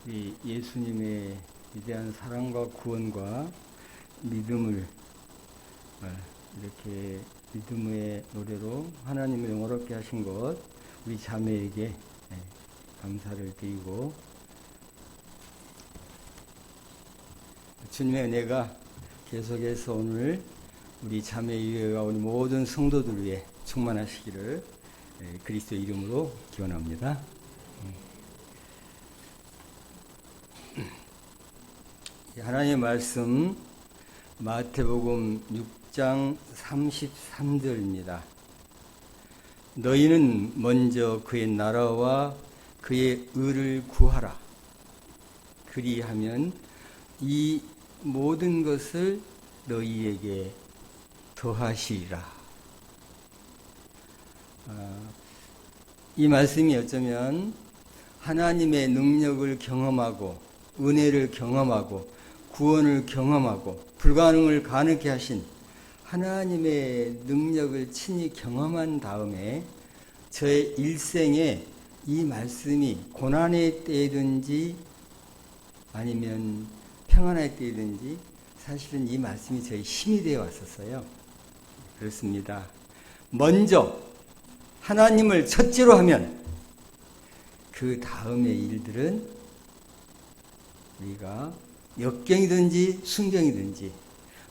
이 예수님의 위대한 사랑과 구원과 믿음을 이렇게 믿음의 노래로 하나님을 영화롭게 하신 것, 우리 자매에게 감사를 드리고, 주님의 은혜가 계속해서 오늘 우리 자매 이외와 우리 모든 성도들 위해 충만하시기를 그리스도 이름으로 기원합니다. 하나님의 말씀 마태복음 6장 33절입니다. 너희는 먼저 그의 나라와 그의 의를 구하라. 그리하면 이 모든 것을 너희에게 더하시리라. 이 말씀이 어쩌면 하나님의 능력을 경험하고 은혜를 경험하고 구원을 경험하고 불가능을 가능케 하신 하나님의 능력을 친히 경험한 다음에 저의 일생에 이 말씀이 고난의 때이든지 아니면 평안의 때이든지 사실은 이 말씀이 저의 힘이 되어 왔었어요. 그렇습니다. 먼저 하나님을 첫째로 하면 그 다음의 일들은 우리가 역경이든지 순경이든지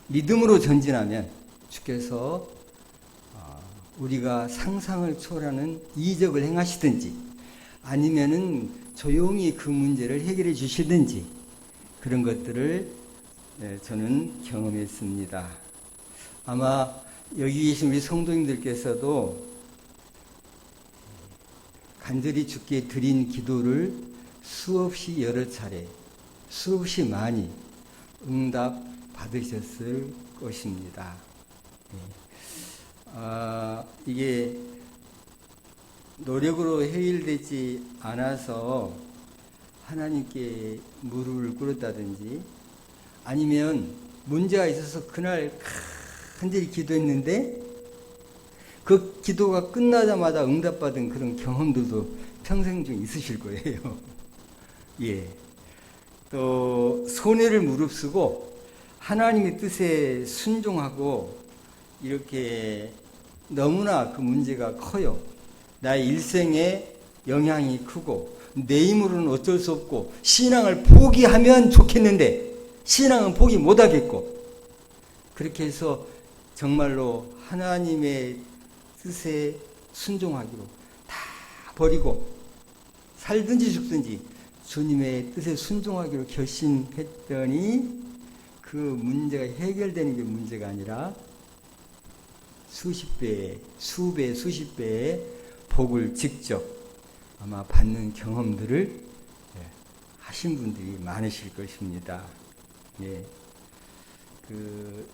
믿음으로 전진하면 주께서 우리가 상상을 초월하는 이적을 행하시든지 아니면은 조용히 그 문제를 해결해 주시든지 그런 것들을 저는 경험했습니다. 아마 여기 계신 우리 성도님들께서도 간절히 주께 드린 기도를 수없이 여러 차례 수없이 많이 응답 받으셨을 것입니다. 이게 노력으로 해결되지 않아서 하나님께 무릎을 꿇었다든지 아니면 문제가 있어서 그날 간절히 기도했는데 그 기도가 끝나자마자 응답받은 그런 경험들도 평생 중에 있으실 거예요. 예. 또 손해를 무릅쓰고 하나님의 뜻에 순종하고 이렇게 너무나 그 문제가 커요. 나의 일생에 영향이 크고 내 힘으로는 어쩔 수 없고 신앙을 포기하면 좋겠는데 신앙은 포기 못하겠고 그렇게 해서 정말로 하나님의 뜻에 순종하기로 다 버리고 살든지 죽든지 주님의 뜻에 순종하기로 결심했더니 그 문제가 해결되는 게 문제가 아니라 수십 배, 수배, 수십 배의 복을 직접 아마 받는 경험들을 하신 분들이 많으실 것입니다. 예. 그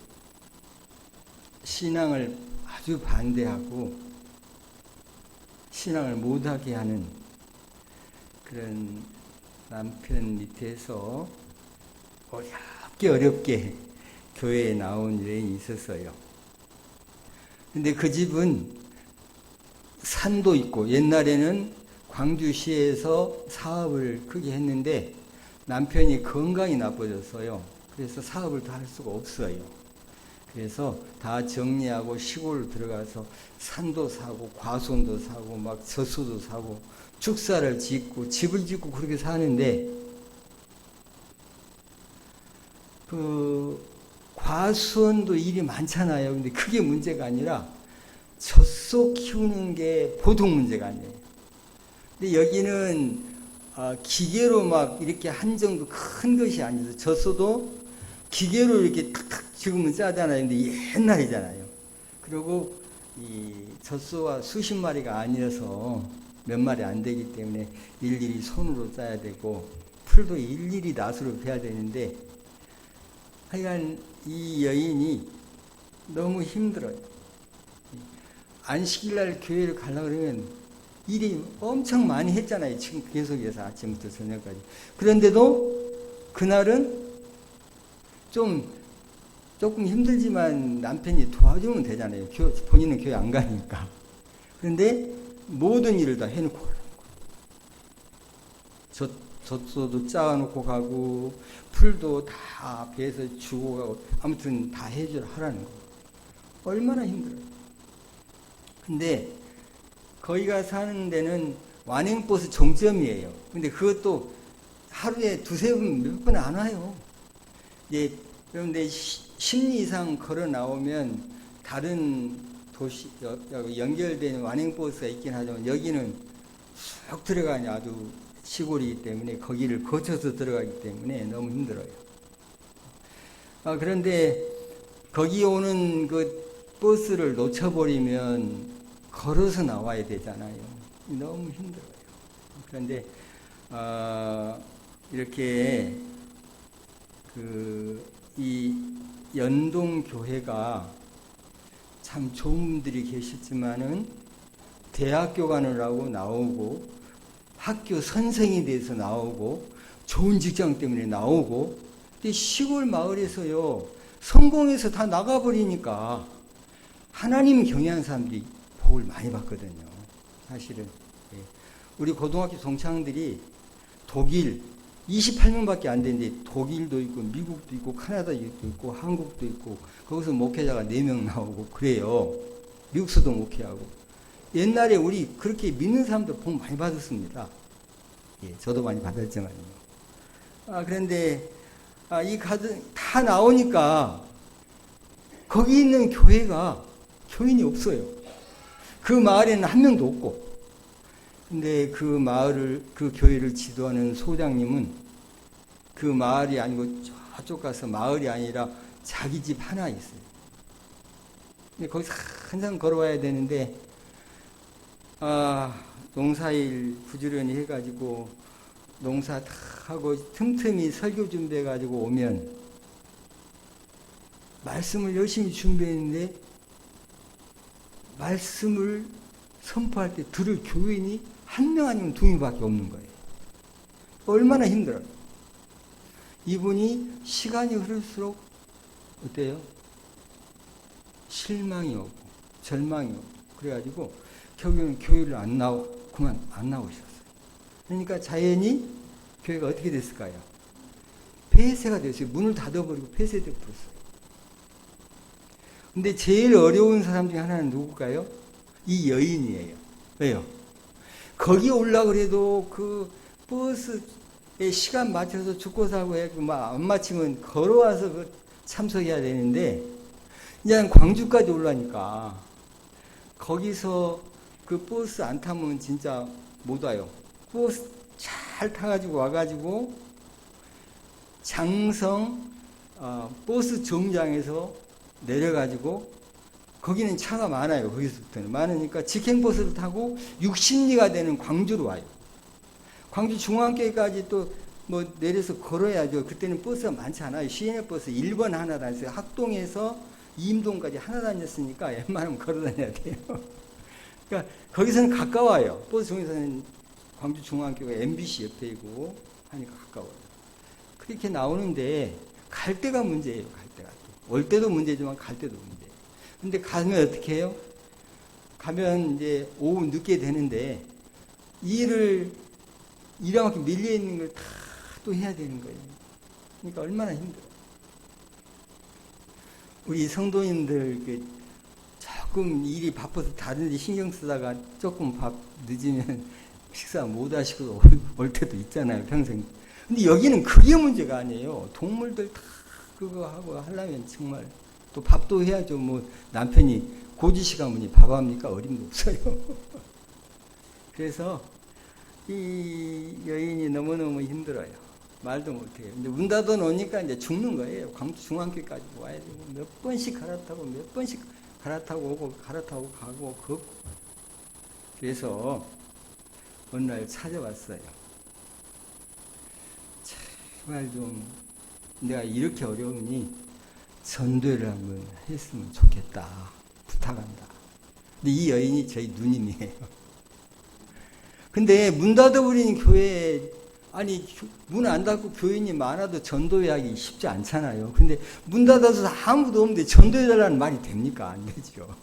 신앙을 아주 반대하고 신앙을 못하게 하는 그런 남편 밑에서 어렵게 교회에 나온 여인이 있었어요. 근데 그 집은 산도 있고 옛날에는 광주시에서 사업을 크게 했는데 남편이 건강이 나빠졌어요. 그래서 사업을 다 할 수가 없어요. 그래서 다 정리하고 시골로 들어가서 산도 사고 과수원도 사고 막 젖소도 사고 축사를 짓고 집을 짓고 그렇게 사는데 그 과수원도 일이 많잖아요. 근데 그게 문제가 아니라 젖소 키우는 게 보통 문제가 아니에요. 근데 여기는 기계로 막 이렇게 한 정도 큰 것이 아니어서 젖소도 기계로 이렇게 탁탁 지금은 짜잖아요. 근데 옛날이잖아요. 그리고 이 젖소가 수십 마리가 아니어서 몇 마리 안 되기 때문에 일일이 손으로 짜야 되고 풀도 일일이 낫으로 베야 되는데 하여간 이 여인이 너무 힘들어요. 안식일날 교회를 가려고 그러면 일이 엄청 많이 했잖아요. 지금 계속해서 아침부터 저녁까지. 그런데도 그날은 조금 힘들지만 남편이 도와주면 되잖아요. 본인은 교회 안 가니까. 그런데 모든 일을 다 해놓고 젖소도 짜놓고 가고 풀도 다 배에서 주고 가고 아무튼 다 하라는 거. 얼마나 힘들어요. 근데 거기가 사는 데는 완행버스 종점이에요. 근데 그것도 하루에 두세 번, 몇 번 안 와요. 예, 그런데 10리 이상 걸어 나오면 다른 도시, 연결되는 완행버스가 있긴 하지만 여기는 쑥 들어가니 아주 시골이기 때문에 거기를 거쳐서 들어가기 때문에 너무 힘들어요. 그런데 거기 오는 그 버스를 놓쳐버리면 걸어서 나와야 되잖아요. 너무 힘들어요. 그런데 이렇게 이 연동교회가 참 좋은 분들이 계시지만은 대학교 가느라고 나오고 학교 선생이 돼서 나오고 좋은 직장 때문에 나오고 근데 시골 마을에서요 성공해서 다 나가버리니까 하나님 경외하는 사람들이 복을 많이 받거든요. 사실은 우리 고등학교 동창들이 독일 28명밖에 안 되는데 독일도 있고 미국도 있고 카나다도 있고 한국도 있고 거기서 목회자가 4명 나오고 그래요. 미국서도 목회하고 옛날에 우리 그렇게 믿는 사람들 복 많이 받았습니다. 저도 많이 받았지만요. 그런데 이 가정 다 나오니까 거기 있는 교회가 교인이 없어요. 그 마을에는 한 명도 없고. 근데 그 교회를 지도하는 소장님은 그 마을이 아니고 저쪽 가서 마을이 아니라 자기 집 하나 있어요. 근데 거기서 항상 걸어와야 되는데, 농사일 부지런히 해가지고 농사 다 하고 틈틈이 설교 준비해가지고 오면 말씀을 열심히 준비했는데 말씀을 선포할 때 들을 교인이 한 명 아니면 2명밖에 없는 거예요. 얼마나 힘들어요. 이분이 시간이 흐를수록 어때요? 실망이 오고 절망이 오고 그래가지고 결국은 교회를 그만 안 나오셨어요. 그러니까 자연히 교회가 어떻게 됐을까요? 폐쇄가 됐어요. 문을 닫아버리고 폐쇄되어 버렸어요. 근데 제일 어려운 사람 중에 하나는 누굴까요? 이 여인이에요. 왜요? 거기 올라고 그래도 그 버스에 시간 맞춰서 죽고 사고 해고 안 맞추면 걸어와서 참석해야 되는데 이제 광주까지 올라니까 거기서 그 버스 안 타면 진짜 못 와요. 버스 잘 타가지고 와가지고 장성 버스 정장에서 내려가지고 거기는 차가 많아요. 거기서부터는 많으니까 직행버스를 타고 60리가 되는 광주로 와요. 광주 중앙교회까지 또 뭐 내려서 걸어야죠. 그때는 버스가 많지 않아요. 시내 버스 1번 하나 다녔어요. 학동에서 이임동까지 하나 다녔으니까 웬만하면 걸어 다녀야 돼요. 그러니까 거기서는 가까워요. 버스 중에서는 광주 중앙교회가 MBC 옆에 있고 하니까 가까워요. 그렇게 나오는데 갈 때가 문제예요. 갈 때가. 올 때도 문제지만 갈 때도 문제예요. 근데 가면 어떻게 해요? 가면 이제 오후 늦게 되는데 일하고 밀려 있는 걸 다 또 해야 되는 거예요. 그러니까 얼마나 힘들어요. 우리 성도님들 조금 일이 바빠서 다른 데 신경 쓰다가 조금 밥 늦으면 식사 못 하시고 올 때도 있잖아요. 평생. 근데 여기는 그게 문제가 아니에요. 동물들 다 그거 하고 하려면 정말 또 밥도 해야죠. 뭐 남편이 고지시가문이 밥합니까? 어림도 없어요. 그래서 이 여인이 너무너무 힘들어요. 말도 못해요. 이제 문 닫아 놓으니까 이제 죽는 거예요. 광주 중앙교까지 와야 되고 몇 번씩 갈아타고 오고 갈아타고 가고 걷고. 그래서 어느 날 찾아왔어요. 제발 좀 내가 이렇게 어려우니 전도를 한번 했으면 좋겠다. 부탁한다. 근데 이 여인이 저희 누님이에요. 근데 문 닫아버리는 교회에 문 안 닫고 교인이 많아도 전도하기 쉽지 않잖아요. 근데 문 닫아서 아무도 없는데 전도해달라는 말이 됩니까? 안 되죠.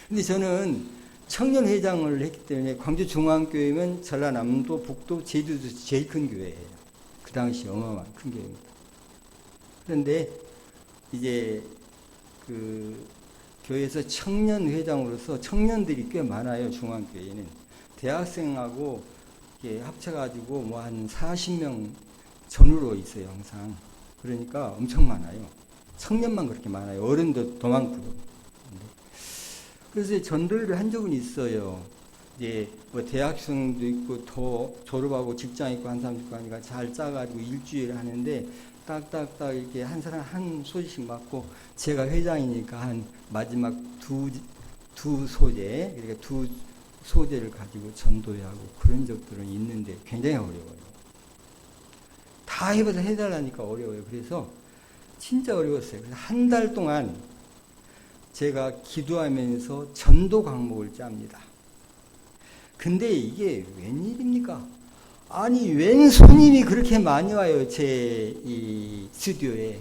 근데 저는 청년회장을 했기 때문에 광주중앙교회면 전라남도, 북도, 제주도 제일 큰 교회예요. 그 당시 어마어마한 큰 교회입니다. 그런데 이제 그 교회에서 청년회장으로서 청년들이 꽤 많아요. 중앙교회에는. 대학생하고 이렇게 합쳐가지고 뭐 한 40명 전후로 있어요. 항상. 그러니까 엄청 많아요. 청년만 그렇게 많아요. 어른도 더 많고. 그래서 전도회를 한 적은 있어요. 이제 뭐 대학생도 있고 더 졸업하고 직장 있고 한 사람도 있고 하니까 잘 짜가지고 일주일에 하는데 딱딱딱 이렇게 한 사람 한 소식씩 맡고 제가 회장이니까 한 마지막 두 소재, 그러니까 두 소재를 가지고 전도회하고 그런 적들은 있는데 굉장히 어려워요. 다 해봐서 해달라니까 어려워요. 그래서 진짜 어려웠어요. 그래서 한 달 동안 제가 기도하면서 전도 과목을 짭니다. 근데 이게 웬일입니까? 아니, 웬 손님이 그렇게 많이 와요, 제 이 스튜디오에.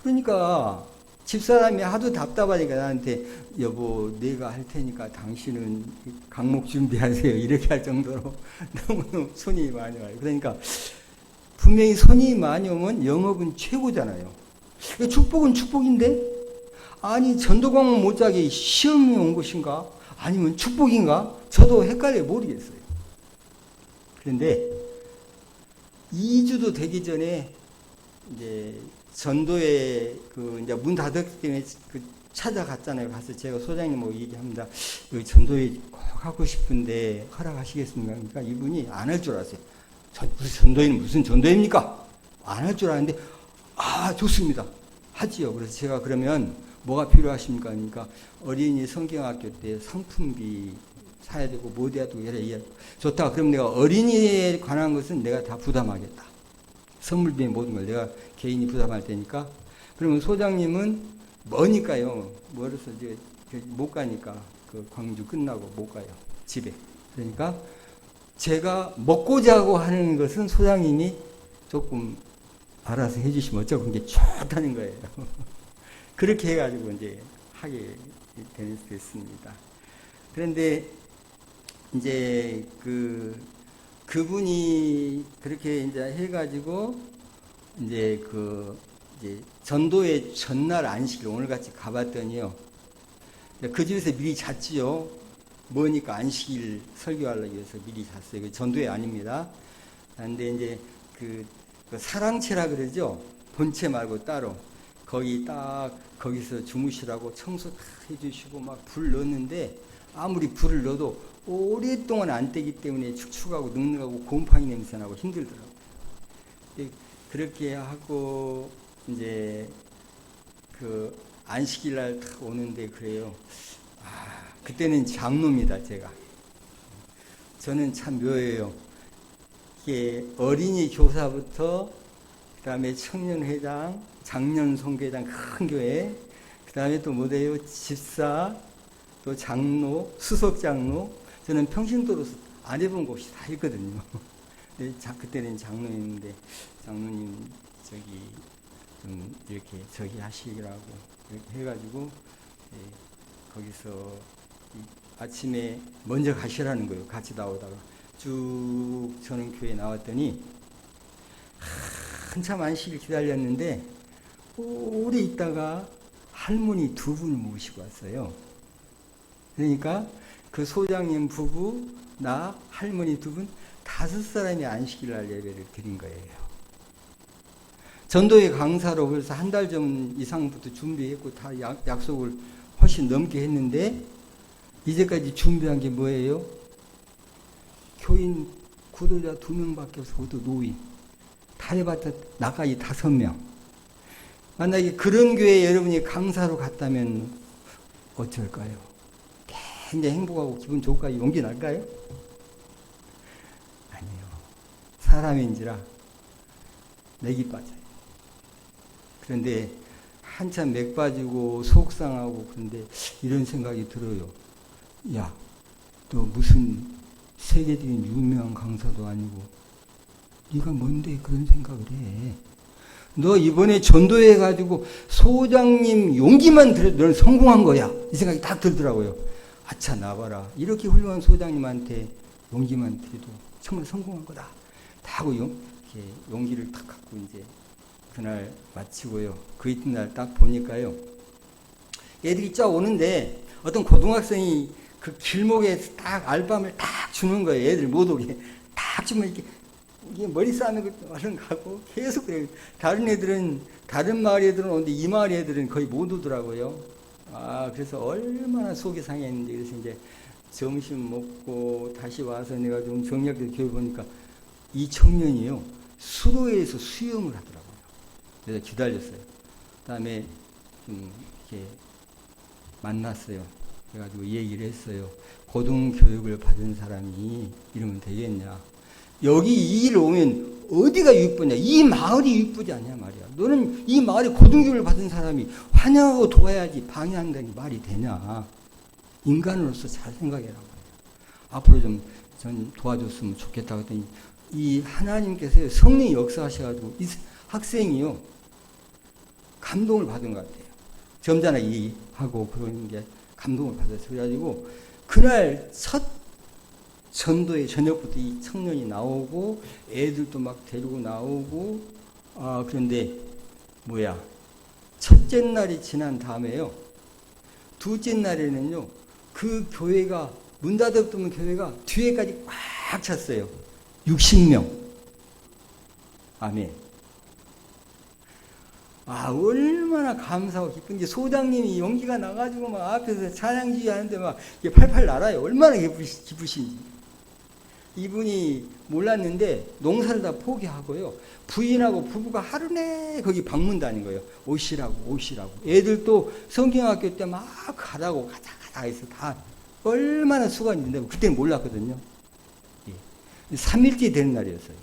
그러니까 집사람이 하도 답답하니까 나한테 여보, 내가 할 테니까 당신은 과목 준비하세요. 이렇게 할 정도로 너무 손님이 많이 와요. 그러니까 분명히 손님이 많이 오면 영업은 최고잖아요. 축복은 축복인데? 아니, 전도 과목 못 짜게 시험이 온 것인가? 아니면 축복인가? 저도 헷갈려 모르겠어요. 그런데 2주도 되기 전에 이제 전도에 그 이제 문 닫았기 때문에 그 찾아갔잖아요. 가서 제가 소장님하고 얘기합니다. 여기 전도에 꼭 하고 싶은데 허락하시겠습니까? 그러니까 이분이 안 할 줄 알았어요. 전도회는 무슨 전도회입니까? 안 할 줄 알았는데, 아, 좋습니다. 하지요. 그래서 제가 그러면 뭐가 필요하십니까? 그러니까 어린이 성경학교 때 상품비 사야 되고 뭐 돼야 되고 이래. 좋다. 그럼 내가 어린이에 관한 것은 내가 다 부담하겠다. 선물비 모든 걸 내가 개인이 부담할 테니까. 그러면 소장님은 머니까요. 멀어서 이제 못 가니까 그 광주 끝나고 못 가요. 집에. 그러니까 제가 먹고자 하고 하는 것은 소장님이 조금 알아서 해주시면 어쩌고 그게 좋다는 거예요. 그렇게 해가지고 이제 하게 됐습니다. 그런데 이제 그분이 그렇게 이제 해가지고 이제 이제 전도의 전날 안식일 오늘같이 가봤더니요. 그 집에서 미리 잤지요. 뭐니까 안식일 설교하려고 해서 미리 잤어요. 그 전도회 아닙니다. 그런데 이제 그 사랑채라 그러죠. 본체 말고 따로. 거기서 주무시라고 청소 다 해주시고 막 불 넣었는데 아무리 불을 넣어도 오랫동안 안 떼기 때문에 축축하고 눅눅하고 곰팡이 냄새 나고 힘들더라고요. 그렇게 하고 이제 그 안식일 날 딱 오는데 그래요. 아, 그때는 장로입니다, 제가. 저는 참 묘해요. 이게 어린이 교사부터 그다음에 청년회장, 장년 선교회장 큰 교회, 그다음에 또 뭐래요? 집사, 또 장로, 수석 장로. 저는 평신도로서 안 해본 곳이 다 있거든요. 그때는 장로였는데 장로님 좀 이렇게 하시라고 이렇게 해가지고 거기서 아침에 먼저 가시라는 거예요. 같이 나오다가 쭉 저는 교회 나왔더니 한참 안식일 기다렸는데 오래 있다가 할머니 두 분을 모시고 왔어요. 그러니까 그 소장님 부부, 나, 할머니 두 분, 5사람이 안식일 날 예배를 드린 거예요. 전도회 강사로 그래서 한 달 전 이상부터 준비했고 다 약속을 훨씬 넘게 했는데 이제까지 준비한 게 뭐예요? 교인 구도자 2명밖에 없어. 그것도 노인. 다 해봤자 나까지 5명. 만약에 그런 교회에 여러분이 강사로 갔다면 어쩔까요? 굉장히 행복하고 기분 좋을까요? 용기 날까요? 아니요. 사람인지라 맥이 빠져요. 그런데 한참 맥 빠지고 속상하고 그런데 이런 생각이 들어요. 야, 너 무슨 세계적인 유명한 강사도 아니고 네가 뭔데 그런 생각을 해. 너 이번에 전도해가지고 소장님 용기만 들어도 넌 성공한 거야. 이 생각이 딱 들더라고요. 아차 나봐라. 이렇게 훌륭한 소장님한테 용기만 드려도 정말 성공한 거다. 다 하고 이렇게 용기를 탁 갖고 이제 그날 마치고요. 그 이튿날 딱 보니까요. 애들이 쫙 오는데 어떤 고등학생이 그 길목에 딱 알밤을 딱 주는 거예요. 애들 못 오게. 딱 주면 이게 머리 싸는 거 얼른 가고 계속 그래요. 다른 애들은, 다른 마을 애들은 오는데 이 마을 애들은 거의 못 오더라고요. 그래서 얼마나 속이 상했는지. 그래서 이제 점심 먹고 다시 와서 내가 좀 정리하게 교회 보니까 이 청년이요. 수로에서 수영을 하더라고요. 그래서 기다렸어요. 그 다음에 좀 이렇게 만났어요. 그래가지고 얘기를 했어요. 고등교육을 받은 사람이 이러면 되겠냐. 여기 이 일 오면 어디가 유익부냐. 이 마을이 유익부지 않냐 말이야. 너는 이 마을에 고등교육을 받은 사람이 환영하고 도와야지 방해한다니 말이 되냐. 인간으로서 잘 생각해라. 앞으로 전 도와줬으면 좋겠다 그랬더니 이 하나님께서 성령이 역사하셔가지고 이 학생이요. 감동을 받은 것 같아요. 점잖게 하고 그런 게 감동을 받았어요. 그래가지고 그날 첫 전도의 저녁부터 이 청년이 나오고 애들도 막 데리고 나오고 그런데 첫째 날이 지난 다음에요. 둘째 날에는요. 그 교회가 문 닫았던 교회가 뒤에까지 꽉 찼어요. 60명. 아멘. 얼마나 감사하고 기쁜지. 소장님이 용기가 나가지고 막 앞에서 찬양지 하는데 막 팔팔 날아요. 얼마나 기쁘신지. 이분이 몰랐는데 농사를 다 포기하고요. 부인하고 부부가 하루내 거기 방문 다닌 거예요. 오시라고. 애들도 성경학교 때 막 가라고 가자 해서 다 얼마나 수고가 있는데 그때는 몰랐거든요. 3일째 되는 날이었어요.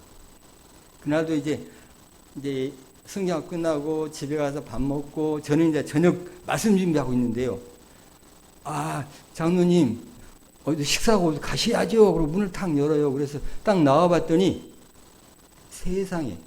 그날도 이제 성경학 끝나고 집에 가서 밥 먹고 저는 이제 저녁 말씀 준비하고 있는데요. 장로님 어디 식사하고 가셔야죠. 그리고 문을 탁 열어요. 그래서 딱 나와봤더니 세상에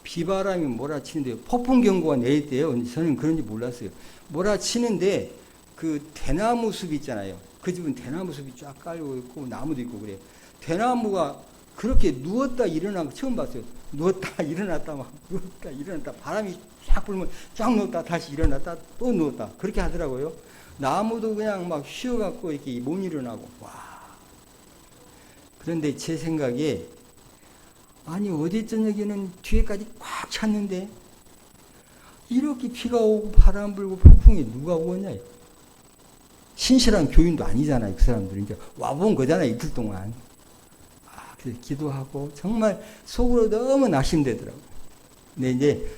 비바람이 몰아치는데요. 폭풍 경보가 내렸대요. 저는 그런지 몰랐어요. 몰아치는데 그 대나무 숲 있잖아요. 그 집은 대나무 숲이 쫙 깔고 있고 나무도 있고 그래요. 대나무가 그렇게 누웠다 일어난 거 처음 봤어요. 누웠다 일어났다 막 누웠다 일어났다 바람이 쫙 불면 쫙 누웠다 다시 일어났다 또 누웠다 그렇게 하더라고요. 나무도 그냥 막 쉬어갖고 이렇게 못 일어나고 와. 그런데 제 생각에 어제 저녁에는 뒤에까지 꽉 찼는데 이렇게 비가 오고 바람 불고 폭풍이 누가 오겠냐. 신실한 교인도 아니잖아요. 그 사람들은 이제 와본 거잖아요. 이틀 동안. 그래서 기도하고 정말 속으로 너무 낙심되더라고요. 근데 이제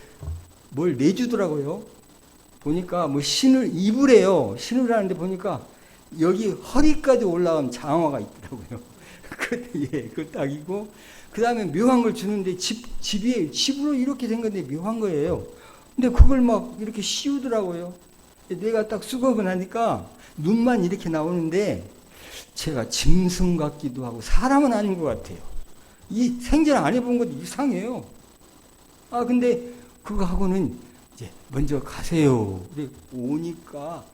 뭘 내주더라고요. 보니까 신을 입으래요. 신을 하는데 보니까 여기 허리까지 올라온 장화가 있더라고요. 그 딱이고 그 다음에 묘한 걸 주는데 집으로 이렇게 된 건데 묘한 거예요. 근데 그걸 막 이렇게 씌우더라고요. 내가 딱 수급을 하니까 눈만 이렇게 나오는데 제가 짐승 같기도 하고 사람은 아닌 것 같아요. 이 생전 안 해본 것도 이상해요. 근데 그거 하고는 이제 먼저 가세요. 근데 오니까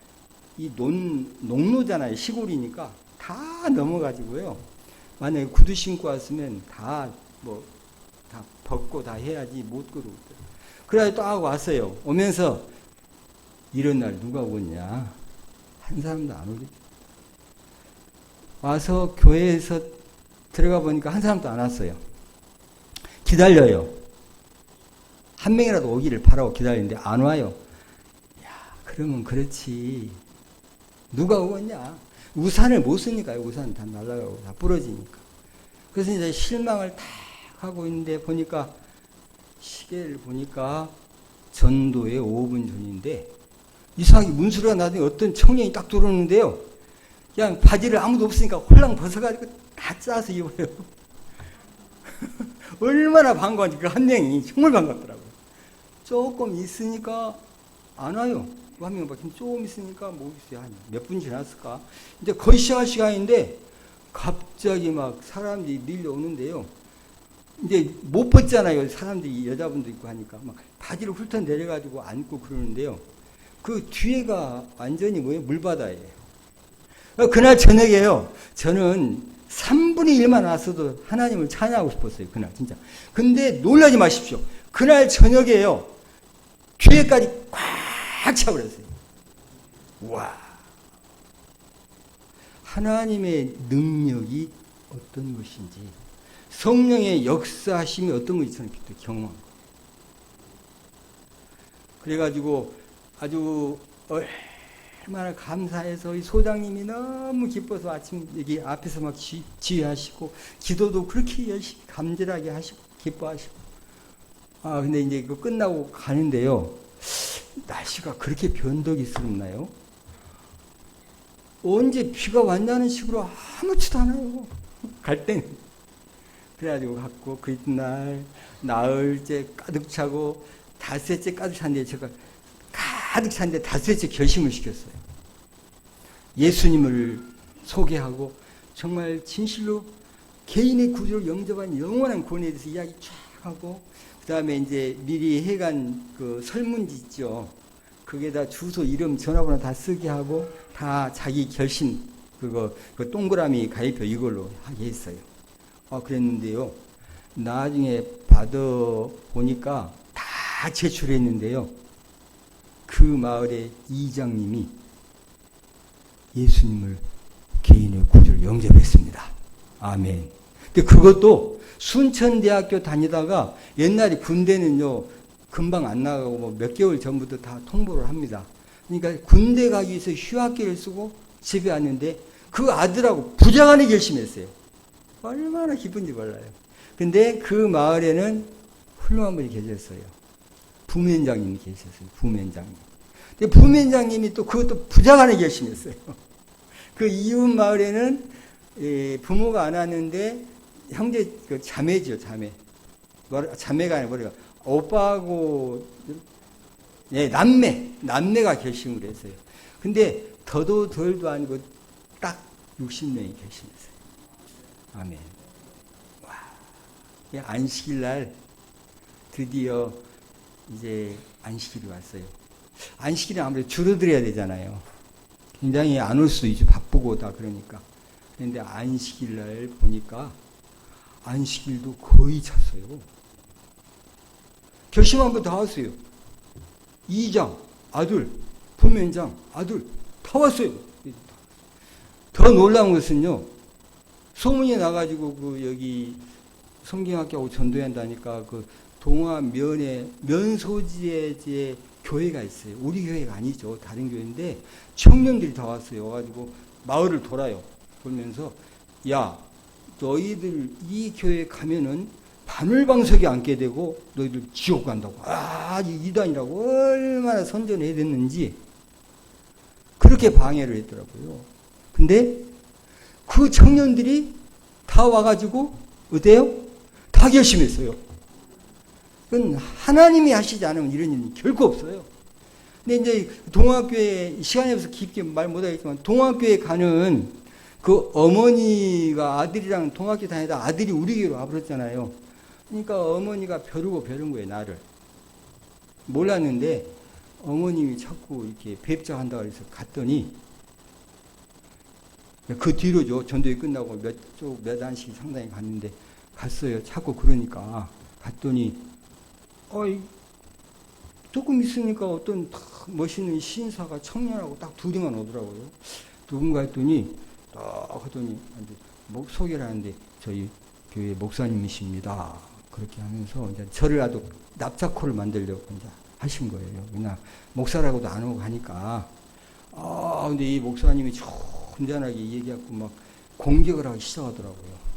이 농로잖아요. 시골이니까 다 넘어가지고요. 만약에 구두 신고 왔으면 다 벗고 다 해야지 못 걸어. 그래서 딱 왔어요. 오면서 이런 날 누가 오겠냐. 한 사람도 안 오겠죠. 와서 교회에서 들어가 보니까 한 사람도 안 왔어요. 기다려요. 한 명이라도 오기를 바라고 기다리는데 안 와요. 그러면 그렇지. 누가 오겠냐. 우산을 못 쓰니까요. 우산 다 날아가고 다 부러지니까. 그래서 이제 실망을 탁 하고 있는데 보니까 시계를 보니까 전도의 5분 전인데 이상하게 문수가 나더니 어떤 청년이 딱 들어오는데요. 그냥 바지를 아무도 없으니까 홀랑 벗어가지고 다 짜서 입어요. 얼마나 반가운지 그 한 명이 정말 반갑더라고요. 조금 있으니까 안 와요. 한 명밖에 조금 있으니까 있어요. 한 몇 분 지났을까? 이제 거의 시작할 시간인데 갑자기 막 사람들이 밀려오는데요. 이제 못 벗잖아요. 사람들이 여자분도 있고 하니까 막 바지를 훑어 내려가지고 앉고 그러는데요. 그 뒤에가 완전히 뭐예요? 물바다예요. 그날 저녁에요. 저는 3분의 1만 왔어도 하나님을 찬양하고 싶었어요. 그날 진짜. 근데 놀라지 마십시오. 그날 저녁에요. 뒤에까지 꽉 차버렸어요. 와. 하나님의 능력이 어떤 것인지, 성령의 역사하심이 어떤 것인지 저는 그때 경험한 거예요. 그래가지고 아주 얼마나 감사해서 이 소장님이 너무 기뻐서 아침 여기 앞에서 막 지휘하시고, 기도도 그렇게 열심히 감질하게 하시고 기뻐하시고. 근데 이제 이거 끝나고 가는데요. 날씨가 그렇게 변덕이스럽나요? 언제 비가 왔냐는 식으로 아무렇지도 않아요. 갈 때는. 그래가지고 갔고, 그 이튿날 나흘째 가득 차고, 닷새째 가득 찼는데, 제가 가득 찼는데 닷새째 결심을 시켰어요. 예수님을 소개하고, 정말 진실로 개인의 구조를 영접한 영원한 구원에 대해서 이야기 쫙 하고, 그 다음에 이제 미리 해간 그 설문지 있죠. 그게다 주소, 이름, 전화번호 다 쓰게 하고, 다 자기 결심, 그 동그라미 가입표 이걸로 하게 했어요. 그랬는데요. 나중에 받아 보니까 다 제출했는데요. 그 마을의 이장님이 예수님을 개인의 구주로 영접했습니다. 아멘. 근데 그것도 순천대학교 다니다가, 옛날에 군대는요, 금방 안 나가고 뭐 몇 개월 전부터 다 통보를 합니다. 그러니까 군대 가기 위해서 휴학기를 쓰고 집에 왔는데, 그 아들하고 부장하는 결심했어요. 얼마나 기쁜지 몰라요. 근데 그 마을에는 훌륭한 분이 계셨어요. 부면장님이 계셨어요. 부면장님. 근데 부면장님이 또 그것도 부장하는 결심했어요. 그 이웃 마을에는 부모가 안 왔는데 형제, 그 자매죠, 자매. 자매가 아니라 뭐래요? 오빠하고, 남매가 결심을 했어요. 근데 더도 덜도 아니고 딱 60명이 결심했어요. 아멘. 와. 안식일 날 드디어 이제 안식일이 왔어요. 안식일은 아무래도 줄어들어야 되잖아요. 굉장히 안 올 수도 있죠. 바쁘고 다 그러니까. 그런데 안식일 날 보니까 안식일도 거의 찼어요. 결심한 거 다 왔어요. 이장, 아들, 부면장, 아들, 다 왔어요. 더 놀라운 것은요, 소문이 나가지고, 여기, 성경학교하고 전도한다니까, 면소지에 이제 교회가 있어요. 우리 교회가 아니죠. 다른 교회인데, 청년들이 다 왔어요. 와가지고, 마을을 돌아요. 돌면서, 야, 너희들 이 교회 가면은, 바늘방석에 앉게 되고 너희들 지옥 간다고. 이단이라고 얼마나 선전해야 됐는지 그렇게 방해를 했더라고요. 근데 그 청년들이 다 와가지고 어때요? 다 결심했어요. 그건 하나님이 하시지 않으면 이런 일이 결코 없어요. 근데 이제 동학교에 시간이 없어서 깊게 말 못하겠지만, 동학교에 가는 그 어머니가 아들이랑 동학교 다니다 아들이 우리 교회로 와버렸잖아요. 그러니까 어머니가 벼르고 벼른 거예요, 나를. 몰랐는데 어머님이 자꾸 이렇게 뵙자 한다고 해서 갔더니, 그 뒤로죠. 전도회 끝나고 몇 안씩 상당히 갔는데 갔어요. 자꾸 그러니까 갔더니 조금 있으니까 어떤 멋있는 신사가 청년하고 딱 둘이만 오더라고요. 누군가 했더니 딱 하더니 소개를 하는데 저희 교회 목사님이십니다. 그렇게 하면서 이제 저를 아주 납작코를 만들려고 이제 하신 거예요. 그냥 목사라고도 안 오고 하니까. 근데 이 목사님이 혼잔하게 얘기하고 막 공격을 하기 시작하더라고요.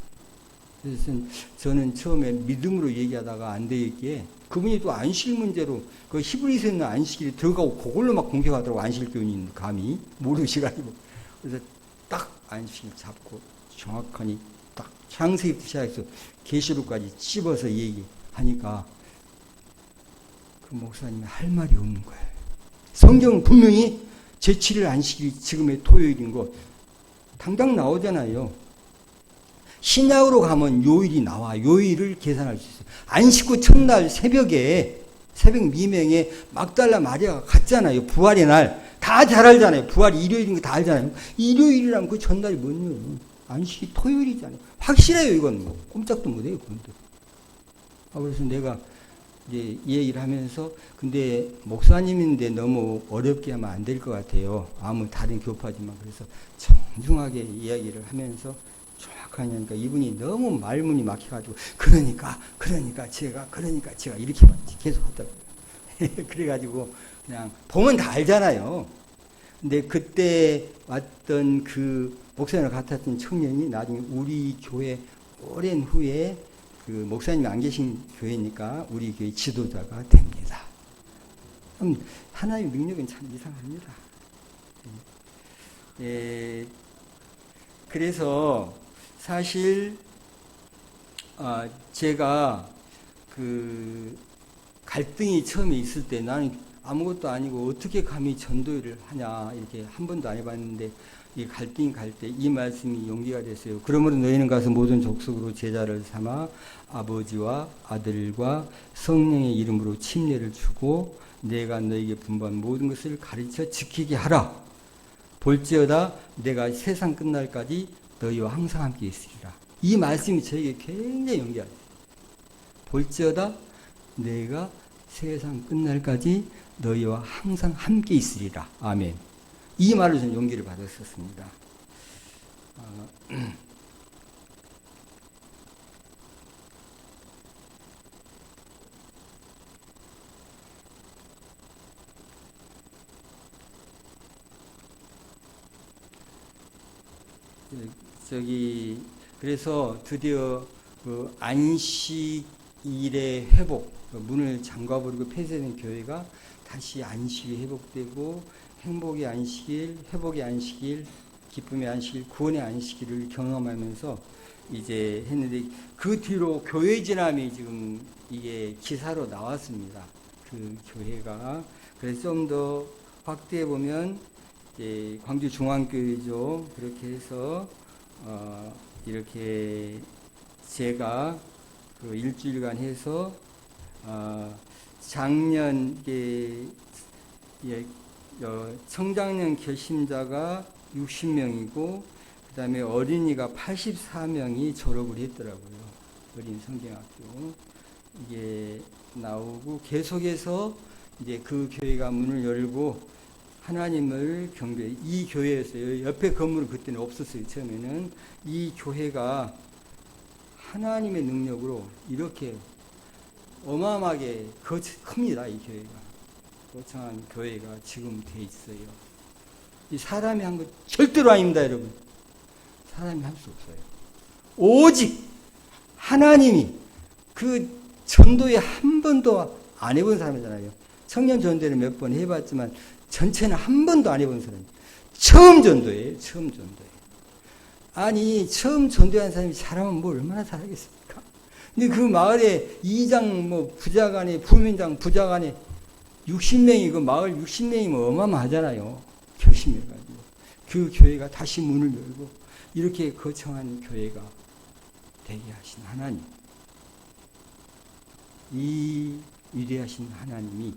그래서 저는 처음에 믿음으로 얘기하다가 안 되겠기에, 그분이 또 안식 문제로 그 히브리서에 있는 안식일에 들어가고 그걸로 막 공격하더라고. 안식교인인 감히 모르시가지고. 그래서 딱 안식일 잡고 정확하니 딱 창세기부터 시작해서 계시록까지 찝어서 얘기하니까 그 목사님이 할 말이 없는 거예요. 성경은 분명히 제7일 안식일이 지금의 토요일인 거 당장 나오잖아요. 신약으로 가면 요일이 나와. 요일을 계산할 수 있어요. 안식 후 첫날 새벽에 새벽 미명에 막달라 마리아가 갔잖아요. 부활의 날. 다 잘 알잖아요. 부활이 일요일인 거 다 알잖아요. 일요일이라면 그 전날이 뭐냐. 안식이 토요일이잖아요. 확실해요, 이건. 뭐. 꼼짝도 못해요, 그분들. 그래서 내가 이제 이 얘기를 하면서, 근데 목사님인데 너무 어렵게 하면 안 될 것 같아요. 아무 다른 교파지만. 그래서 정중하게 이야기를 하면서 정확하니까 이분이 너무 말문이 막혀가지고, 그러니까 제가 이렇게 계속 하더라고요. 그래가지고 그냥 보면 다 알잖아요. 근데 그때 왔던 그 목사님 같았던 청년이 나중에 우리 교회 오랜 후에 그 목사님이 안 계신 교회니까 우리 교회 지도자가 됩니다. 하나님의 능력은 참 이상합니다. 그래서 사실 제가 그 갈등이 처음에 있을 때 나는 아무것도 아니고 어떻게 감히 전도를 하냐 이렇게 한 번도 안 해봤는데 이 갈등이 갈 때 이 말씀이 용기가 됐어요. 그러므로 너희는 가서 모든 족속으로 제자를 삼아 아버지와 아들과 성령의 이름으로 침례를 주고 내가 너에게 분부한 모든 것을 가르쳐 지키게 하라. 볼지어다 내가 세상 끝날까지 너희와 항상 함께 있으리라. 이 말씀이 저에게 굉장히 용기가 돼요. 볼지어다 내가 세상 끝날까지 너희와 항상 함께 있으리라. 아멘. 이 말로 저는 용기를 받았었습니다. 그래서 드디어 그 안식일의 회복, 문을 잠가버리고 폐쇄된 교회가 다시 안식이 회복되고 행복의 안식일, 회복의 안식일, 기쁨의 안식일, 구원의 안식일을 경험하면서 이제 했는데 그 뒤로 교회 진함이 지금 이게 기사로 나왔습니다. 그 교회가. 그래서 좀 더 확대해 보면 이제 광주 중앙교회죠. 그렇게 해서 이렇게 제가 그 일주일간 해서 작년 청장년 결심자가 60명이고 그 다음에 어린이가 84명이 졸업을 했더라고요. 어린 성경학교 이게 나오고 계속해서 이제 그 교회가 문을 열고 하나님을 경배. 이 교회였어요. 옆에 건물은 그때는 없었어요. 처음에는 이 교회가 하나님의 능력으로 이렇게 어마어마하게 큽니다. 이 교회가. 거창한 교회가 지금 돼 있어요. 이 사람이 한 거 절대로 아닙니다, 여러분. 사람이 할 수 없어요. 오직 하나님이 그 전도에 한 번도 안 해본 사람이잖아요. 청년 전도를 몇 번 해봤지만 전체는 한 번도 안 해본 사람이에요. 처음 전도예요. 처음 전도예요. 아니 처음 전도한 사람이 잘하면 뭐 얼마나 잘하겠습니까? 근데 그 마을에 이장 뭐 부자간에 부민장 부자간에 60명이 그 마을 60명이면 어마어마하잖아요. 결심해가지고 그 교회가 다시 문을 열고 이렇게 거창한 교회가 되게 하신 하나님, 이 위대하신 하나님이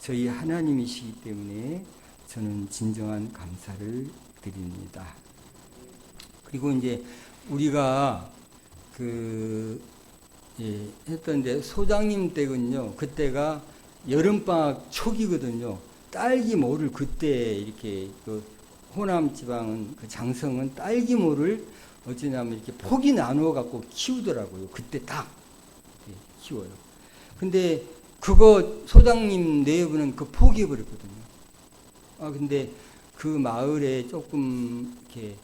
저희 하나님이시기 때문에 저는 진정한 감사를 드립니다. 그리고 이제 우리가 했던데 소장님 때군요. 그때가 여름방학 초기거든요. 딸기모를 그때 이렇게 호남 지방은 그 장성은 딸기모를 어찌냐면 이렇게 폭이 나누어 갖고 키우더라고요. 그때 딱 키워요. 근데 그거 소장님 내부는 그 포기해버렸거든요. 근데 그 마을에 조금 이렇게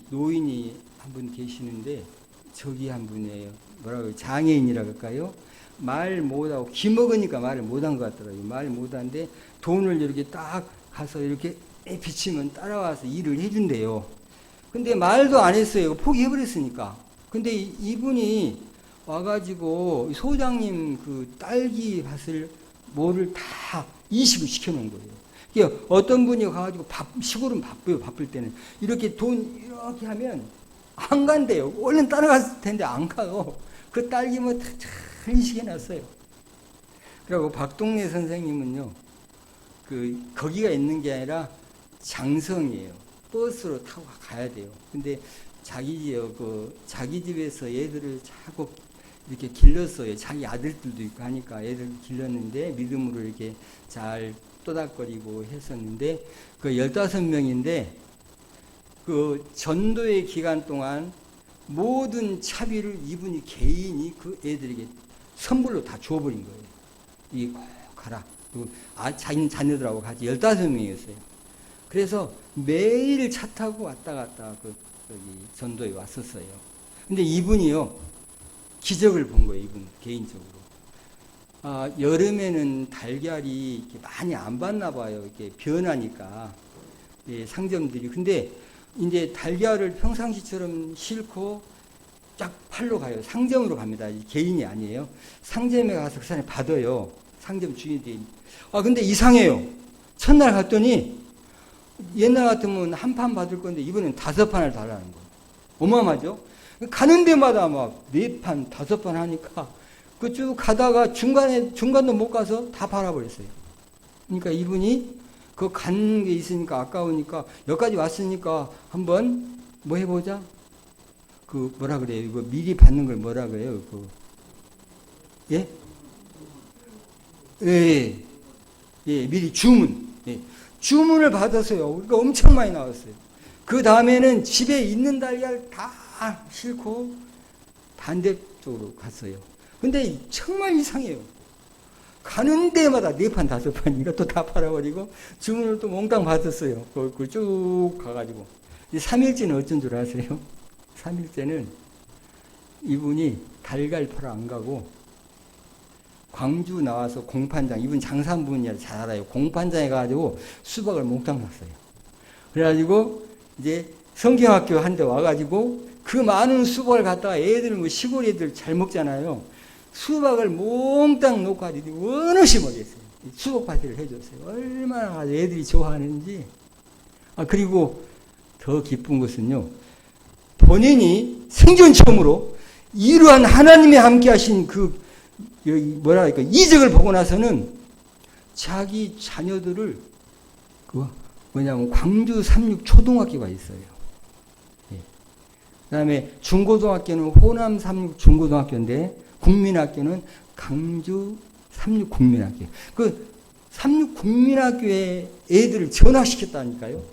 노인이 한 분 계시는데 저기 한 분이에요. 뭐라고 장애인이라고 할까요? 말 못하고 기먹으니까 말을 못한 것 같더라고요. 말 못하는데 돈을 이렇게 딱 가서 이렇게 비치면 따라와서 일을 해준대요. 근데 말도 안 했어요. 포기해버렸으니까. 근데 이분이 와가지고 소장님 그 딸기 밭을 뭐를 다 이식을 시켜놓은 거예요. 그러니까 어떤 분이 가가지고 시골은 바빠요. 바쁠 때는 이렇게 돈 이렇게 하면 안 간대요. 얼른 따라갔을 텐데 안 가요. 그 딸기 뭐 다 잘 이식해놨어요. 그리고 박동래 선생님은요, 거기가 있는 게 아니라 장성이에요. 버스로 타고 가야 돼요. 근데 자기 집에서 애들을 자꾸 이렇게 길렀어요. 자기 아들들도 있고 하니까 애들 길렀는데 믿음으로 이렇게 잘 또닥거리고 했었는데, 15명인데, 전도의 기간 동안 모든 차비를 이분이 개인이 그 애들에게 선물로 다 줘버린 거예요. 꼭 가라. 자기 자녀들하고 같이 15명이었어요. 그래서 매일 차 타고 왔다 갔다 전도에 왔었어요. 근데 이분이요, 기적을 본 거예요, 이분, 개인적으로. 여름에는 달걀이 이렇게 많이 안 받나 봐요. 이렇게 변하니까. 예, 상점들이. 근데 이제 달걀을 평상시처럼 싣고 쫙 팔러 가요. 상점으로 갑니다. 개인이 아니에요. 상점에 가서 그 사람이 받아요. 상점 주인들이. 근데 이상해요. 첫날 갔더니 옛날 같으면 한 판 받을 건데 이번엔 5판을 달라는 거예요. 어마어마하죠? 가는 데마다 막 4판, 5판 하니까 쭉 가다가 중간도 못 가서 다 팔아버렸어요. 그러니까 이분이 간 게 있으니까 아까우니까 여기까지 왔으니까 한번 뭐 해보자. 뭐라 그래요? 이거 미리 받는 걸 뭐라 그래요? 예? 예, 미리 주문. 예. 주문을 받았어요. 그러니까 엄청 많이 나왔어요. 그 다음에는 집에 있는 달걀 다 싣고 반대쪽으로 갔어요. 근데 정말 이상해요. 가는 데마다 4판, 5판인가 또 다 팔아버리고 주문을 또 몽땅 받았어요. 그걸 쭉 가가지고. 3일째는 어쩐 줄 아세요? 3일째는 이분이 달걀 팔아 안 가고 광주 나와서 공판장, 이분 장산분이라 잘 알아요. 공판장에 가가지고 수박을 몽땅 샀어요. 그래가지고 이제 성경학교 한 대 와가지고 그 많은 수박을 갖다가 애들, 시골 애들 잘 먹잖아요. 수박을 몽땅 놓고 가지고 원없이 먹였어요. 수박 파티를 해줬어요. 얼마나 애들이 좋아하는지. 그리고 더 기쁜 것은요, 본인이 생전 처음으로 이러한 하나님이 함께 하신 이적을 보고 나서는 자기 자녀들을 광주 삼육초등학교가 있어요. 예. 그 다음에 중고등학교는 호남 삼육중고등학교인데 국민학교는 강주 삼육국민학교. 삼육국민학교에 애들을 전학시켰다니까요.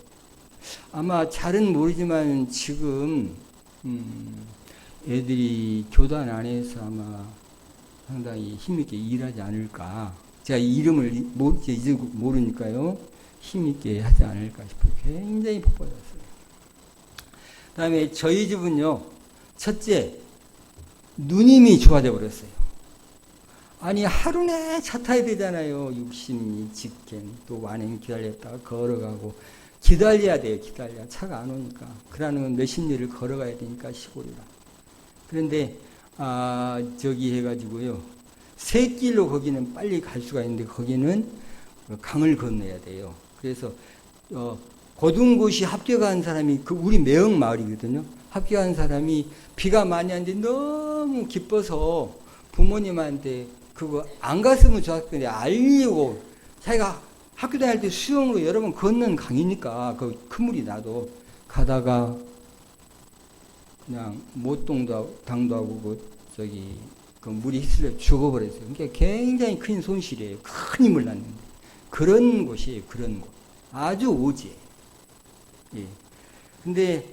아마 잘은 모르지만 지금 애들이 교단 안에서 아마 상당히 힘있게 일하지 않을까. 제가 이름을 이제 모르니까요. 힘있게 하지 않을까 싶어요. 굉장히 복받았어요. 그 다음에 저희 집은요, 첫째, 누님이 좋아져 버렸어요. 아니, 하루내 차 타야 되잖아요. 60리, 직행, 또 완행 기다렸다가 걸어가고. 기다려야 돼요, 기다려. 차가 안 오니까. 그러는 몇십 리를 걸어가야 되니까, 시골이라. 그런데, 저기 해가지고요. 새길로 거기는 빨리 갈 수가 있는데, 거기는 강을 건너야 돼요. 그래서, 고등고시 합격한 사람이, 우리 매형 마을이거든요. 합격한 사람이 비가 많이 왔는데 너무 기뻐서 부모님한테 그거 안 갔으면 좋았을 텐데 알리고, 자기가 학교 다닐 때 수영으로 여러 번 건넌 강이니까 큰 물이 나도 가다가 그냥 못동도 당도 하고 물이 휩쓸려 죽어버렸어요. 그러니까 굉장히 큰 손실이에요. 큰 힘을 났는데 그런 곳이에요. 그런 곳. 아주 오지에. 예. 근데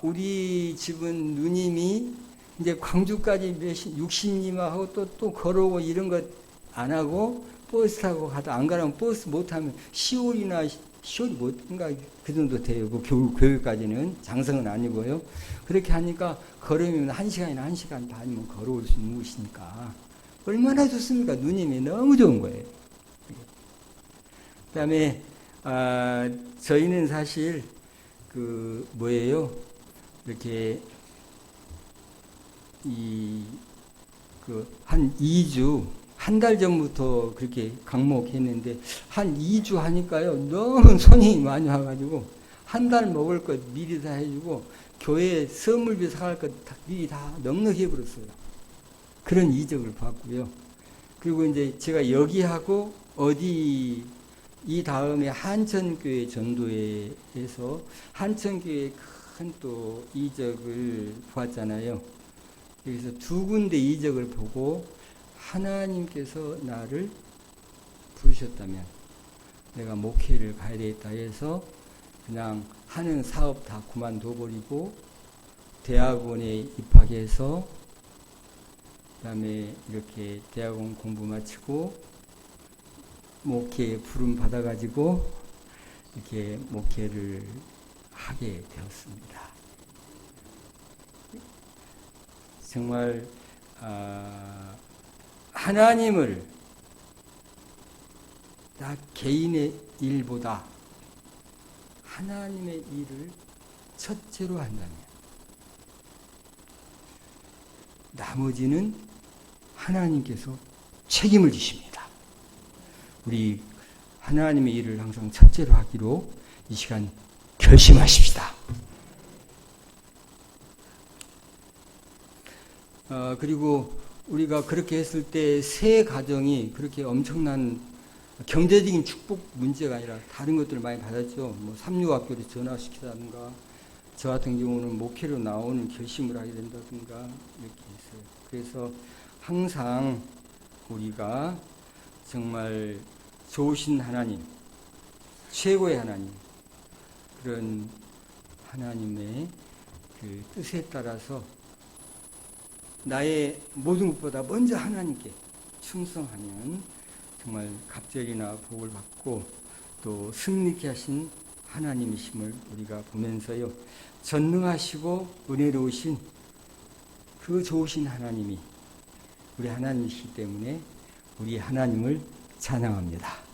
우리 집은 누님이 이제 광주까지 60리만 하고 또 걸어오고 이런 것 안 하고 버스 타고 가다 안 가라면 버스 못 타면 10월이나 10월이 못인가 그 정도 돼요. 교육까지는 장성은 아니고요. 그렇게 하니까 걸으면 1시간이나 1시간 반이면 걸어올 수 있는 곳이니까 얼마나 좋습니까? 누님이 너무 좋은 거예요. 그 다음에 저희는 사실 이렇게 한 2주 한 달 전부터 그렇게 강목했는데 한 2주 하니까요 너무 손이 많이 와가지고 한 달 먹을 것 미리 다 해주고 교회 선물비 사갈 것 미리 다 넉넉히 해버렸어요. 그런 이적을 봤고요. 그리고 이제 제가 여기하고 어디 이 다음에 한천교회 전도회에서 한천교회 큰 또 이적을 보았잖아요. 여기서 두 군데 이적을 보고 하나님께서 나를 부르셨다면 내가 목회를 가야 되겠다 해서 그냥 하는 사업 다 그만둬버리고 대학원에 입학해서 그다음에 이렇게 대학원 공부 마치고 목회에 부름 받아가지고 이렇게 목회를 하게 되었습니다. 정말 하나님을 나 개인의 일보다 하나님의 일을 첫째로 한다면 나머지는 하나님께서 책임을 지십니다. 우리 하나님의 일을 항상 첫째로 하기로 이 시간 결심하십시다. 그리고 우리가 그렇게 했을 때 새 가정이 그렇게 엄청난 경제적인 축복 문제가 아니라 다른 것들을 많이 받았죠. 뭐 삼육학교를 전화시키다든가 저 같은 경우는 목회로 나오는 결심을 하게 된다든가 이렇게 했어요. 그래서 항상 우리가 정말 좋으신 하나님, 최고의 하나님, 그런 하나님의 그 뜻에 따라서 나의 모든 것보다 먼저 하나님께 충성하면 정말 갑절이나 복을 받고 또 승리케 하신 하나님이심을 우리가 보면서요. 전능하시고 은혜로우신 그 좋으신 하나님이 우리 하나님이시기 때문에 우리 하나님을 찬양합니다.